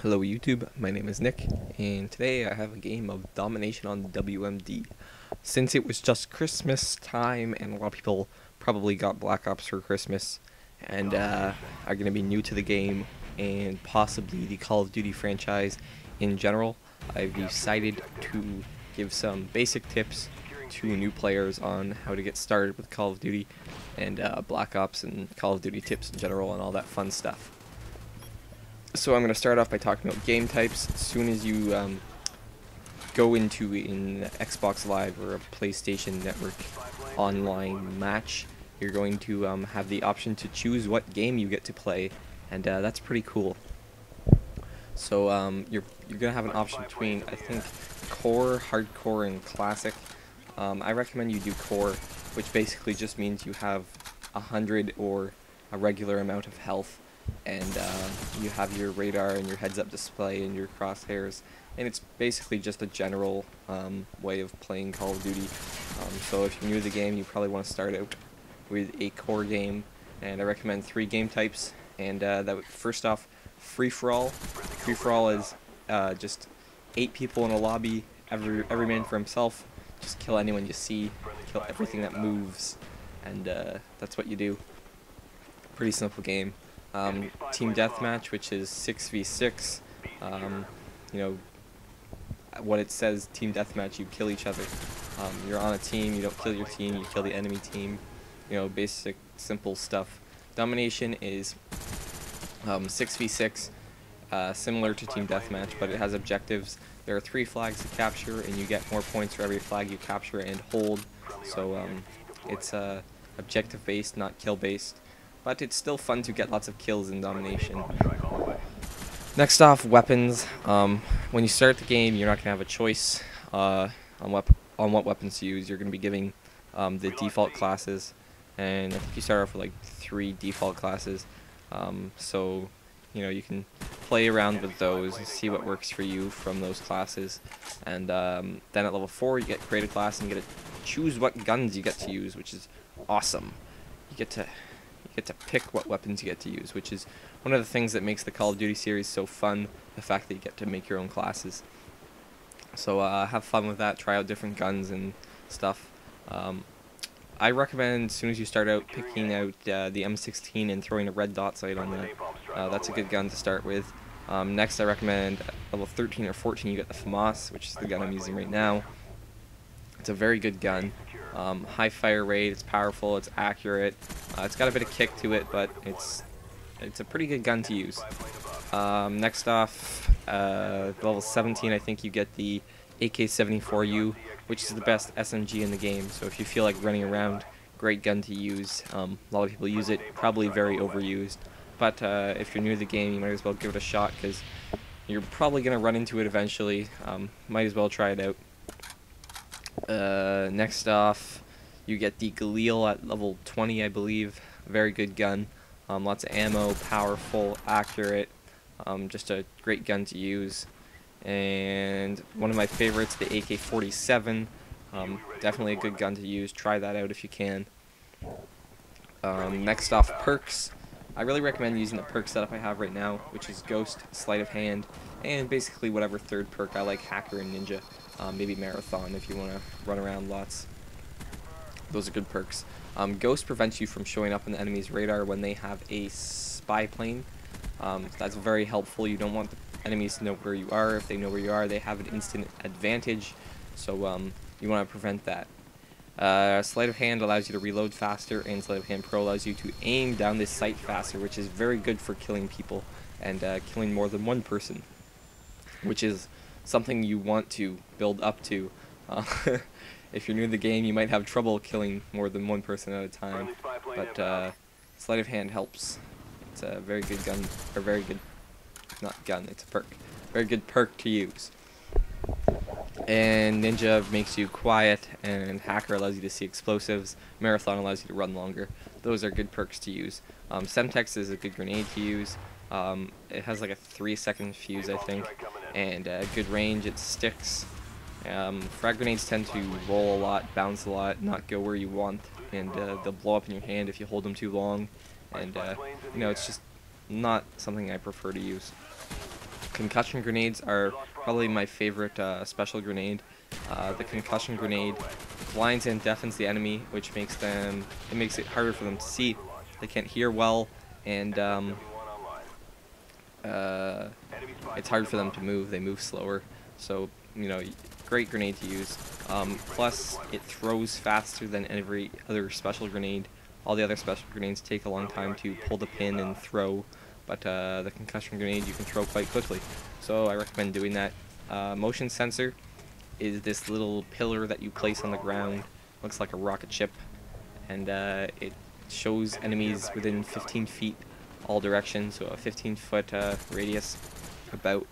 Hello YouTube, my name is Nick, and today I have a game of Domination on WMD. Since it was just Christmas time, and a lot of people probably got Black Ops for Christmas, and are going to be new to the game, and possibly the Call of Duty franchise in general, I've decided to give some basic tips to new players on how to get started with Call of Duty, and Black Ops and Call of Duty tips in general, and all that fun stuff. So I'm going to start off by talking about game types. As soon as you go into an Xbox Live or a PlayStation Network online match, you're going to have the option to choose what game you get to play, and that's pretty cool. So you're going to have an option between, I think, Core, Hardcore, and Classic. I recommend you do Core, which basically just means you have 100 or a regular amount of health, and you have your radar and your heads-up display and your crosshairs, and it's basically just a general way of playing Call of Duty. So if you're new to the game, you probably want to start out with a core game, and I recommend 3 game types. And first off, free-for-all. Free-for-all is just 8 people in a lobby, every man for himself. Just kill anyone you see, kill everything that moves, and that's what you do. Pretty simple game. Team deathmatch, which is 6v6. You know, what it says, team deathmatch, you kill each other. You're on a team, you don't kill your team, you kill the enemy team. You know, basic, simple stuff. Domination is 6v6, similar to team deathmatch, but it has objectives. There are 3 flags to capture, and you get more points for every flag you capture and hold. So it's objective-based, not kill-based. But it's still fun to get lots of kills in Domination. Next off, weapons. When you start the game, you're not going to have a choice on what weapons to use. You're going to be giving the default classes, and I think you start off with like 3 default classes. So you know, you can play around with those and see what works for you from those classes. And then at level 4, you get create a class and you get to choose what guns you get to use, which is awesome. You get to pick what weapons you get to use, which is one of the things that makes the Call of Duty series so fun, the fact that you get to make your own classes. So have fun with that, try out different guns and stuff. I recommend, as soon as you start out, picking out the M16 and throwing a red dot sight on that. That's a good gun to start with. Next, I recommend level 13 or 14 you get the FAMAS, which is the gun I'm using right now. It's a very good gun. High fire rate, it's powerful, it's accurate. It's got a bit of kick to it, but it's a pretty good gun to use. Next off, level 17, I think you get the AK-74U, which is the best SMG in the game. So if you feel like running around, great gun to use. A lot of people use it, probably very overused. But if you're new to the game, you might as well give it a shot, because you're probably going to run into it eventually. Might as well try it out. Next off, you get the Galil at level 20, I believe. Very good gun. Lots of ammo, powerful, accurate. Just a great gun to use. And one of my favorites, the AK-47. Definitely a good gun to use. Try that out if you can. Next off, perks. I really recommend using the perk setup I have right now, which is Ghost, Sleight of Hand, and basically whatever third perk. I like Hacker and Ninja. Maybe Marathon if you want to run around lots. Those are good perks. Ghost prevents you from showing up on the enemy's radar when they have a spy plane. That's very helpful. You don't want the enemies to know where you are. If they know where you are, they have an instant advantage. So you want to prevent that. Sleight of Hand allows you to reload faster, and Sleight of Hand Pro allows you to aim down this sight faster, which is very good for killing people and killing more than one person, which is something you want to build up to. If you're new to the game, you might have trouble killing more than one person at a time, but Sleight of Hand helps. It's a very good gun, or very good, not gun, it's a perk. Very good perk to use. And Ninja makes you quiet, and Hacker allows you to see explosives. Marathon allows you to run longer. Those are good perks to use. Semtex is a good grenade to use. It has like a 3-second fuse, I think, and good range. It sticks. Frag grenades tend to roll a lot, bounce a lot, not go where you want, and they'll blow up in your hand if you hold them too long. And you know, it's just not something I prefer to use. Concussion grenades are probably my favorite special grenade. The concussion grenade blinds and deafens the enemy, which makes it harder for them to see. They can't hear well, and it's hard for them to move. They move slower, so great grenade to use. Plus, it throws faster than every other special grenade. All the other special grenades take a long time to pull the pin and throw, but the concussion grenade you can throw quite quickly. So I recommend doing that. Motion sensor is this little pillar that you place on the ground. Looks like a rocket ship, and it shows enemies within 15 feet all directions, so a 15-foot radius about.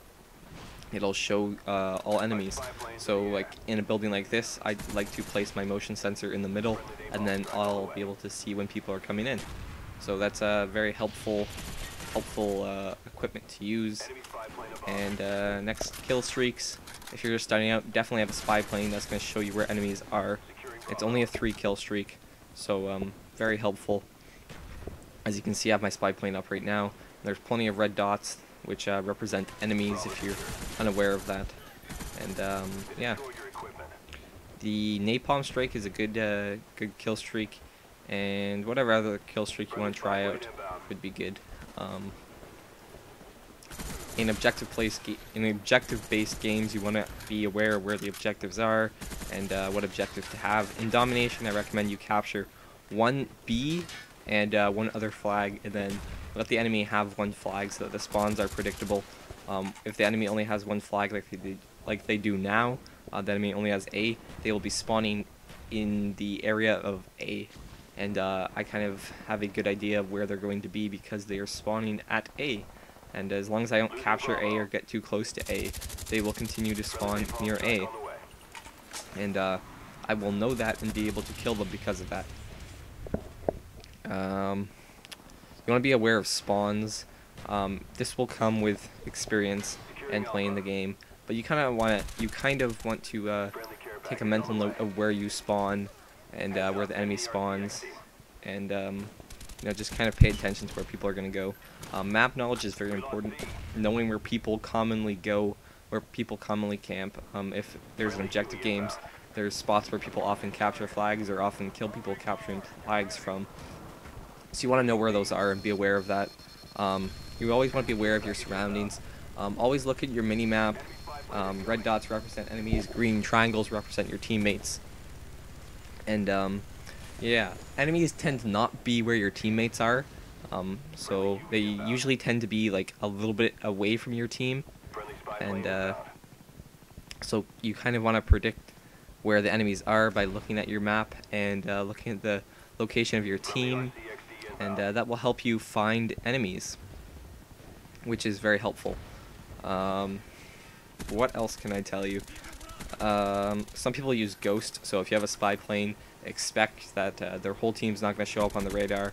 It'll show all enemies. So like in a building like this, I'd like to place my motion sensor in the middle, and then I'll be able to see when people are coming in. So that's a very helpful equipment to use. And next, kill streaks. If you're just starting out, definitely have a spy plane. That's going to show you where enemies are. It's only a 3 kill streak, so very helpful. As you can see, I have my spy plane up right now. There's plenty of red dots, which represent enemies if you're unaware of that. And yeah, the napalm strike is a good kill streak, and whatever other kill streak you want to try out would be good. In objective-based games, you want to be aware of where the objectives are and what objectives to have. In Domination, I recommend you capture 1 B and 1 other flag, and then let the enemy have 1 flag so that the spawns are predictable. If the enemy only has 1 flag like they do now, the enemy only has A, they will be spawning in the area of A. And I kind of have a good idea of where they're going to be because they are spawning at A. And as long as I don't capture A or get too close to A, they will continue to spawn near A. And I will know that and be able to kill them because of that. You want to be aware of spawns. This will come with experience and playing the game, but you kind of want to take a mental note of where you spawn and where the enemy spawns, and just kind of pay attention to where people are going to go. Map knowledge is very important. Knowing where people commonly go, where people commonly camp. If there's an objective games, there's spots where people often capture flags or often kill people capturing flags from. So you want to know where those are and be aware of that. You always want to be aware of your surroundings. Always look at your mini-map. Red dots represent enemies, green triangles represent your teammates. And yeah, enemies tend to not be where your teammates are. So they usually tend to be like a little bit away from your team. And so you kind of want to predict where the enemies are by looking at your map and looking at the location of your team. And that will help you find enemies, which is very helpful. What else can I tell you? Some people use Ghost, so if you have a spy plane, expect that their whole team's not going to show up on the radar,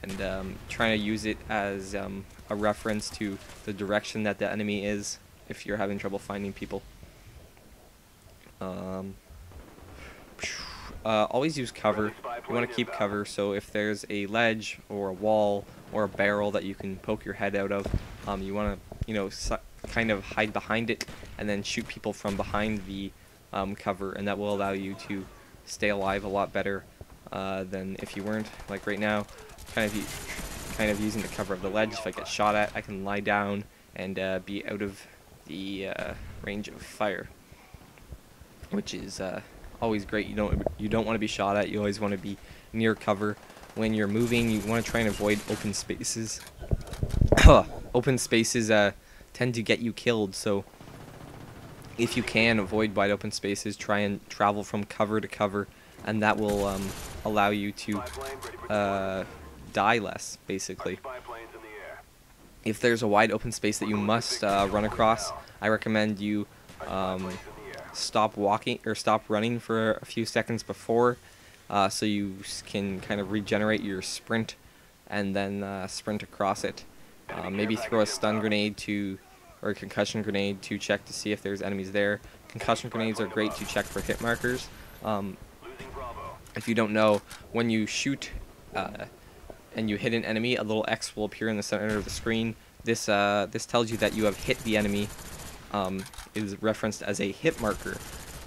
and trying to use it as a reference to the direction that the enemy is if you're having trouble finding people. Always use cover. You want to keep cover, so if there's a ledge or a wall or a barrel that you can poke your head out of, you want to kind of hide behind it and then shoot people from behind the cover, and that will allow you to stay alive a lot better than if you weren't. Like right now, kind of using the cover of the ledge. If I get shot at, I can lie down and be out of the range of fire, which is always great. You don't want to be shot at. You always want to be near cover. When you're moving, you want to try and avoid open spaces. Open spaces tend to get you killed, so if you can avoid wide open spaces, try and travel from cover to cover, and that will allow you to die less, basically. If there's a wide open space that you must run across, I recommend you stop running for a few seconds before, so you can kind of regenerate your sprint and then sprint across it. Maybe throw a stun grenade or a concussion grenade to check to see if there's enemies there. Concussion grenades are great to check for hit markers. If you don't know, when you shoot and you hit an enemy, a little X will appear in the center of the screen. This tells you that you have hit the enemy. Is referenced as a hit marker.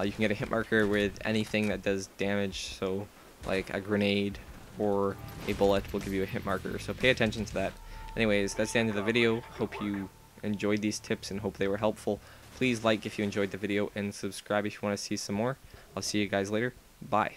You can get a hit marker with anything that does damage, so like a grenade or a bullet will give you a hit marker, so pay attention to that. Anyways, that's the end of the video. Hope you enjoyed these tips and hope they were helpful. Please like if you enjoyed the video and subscribe if you want to see some more. I'll see you guys later. Bye.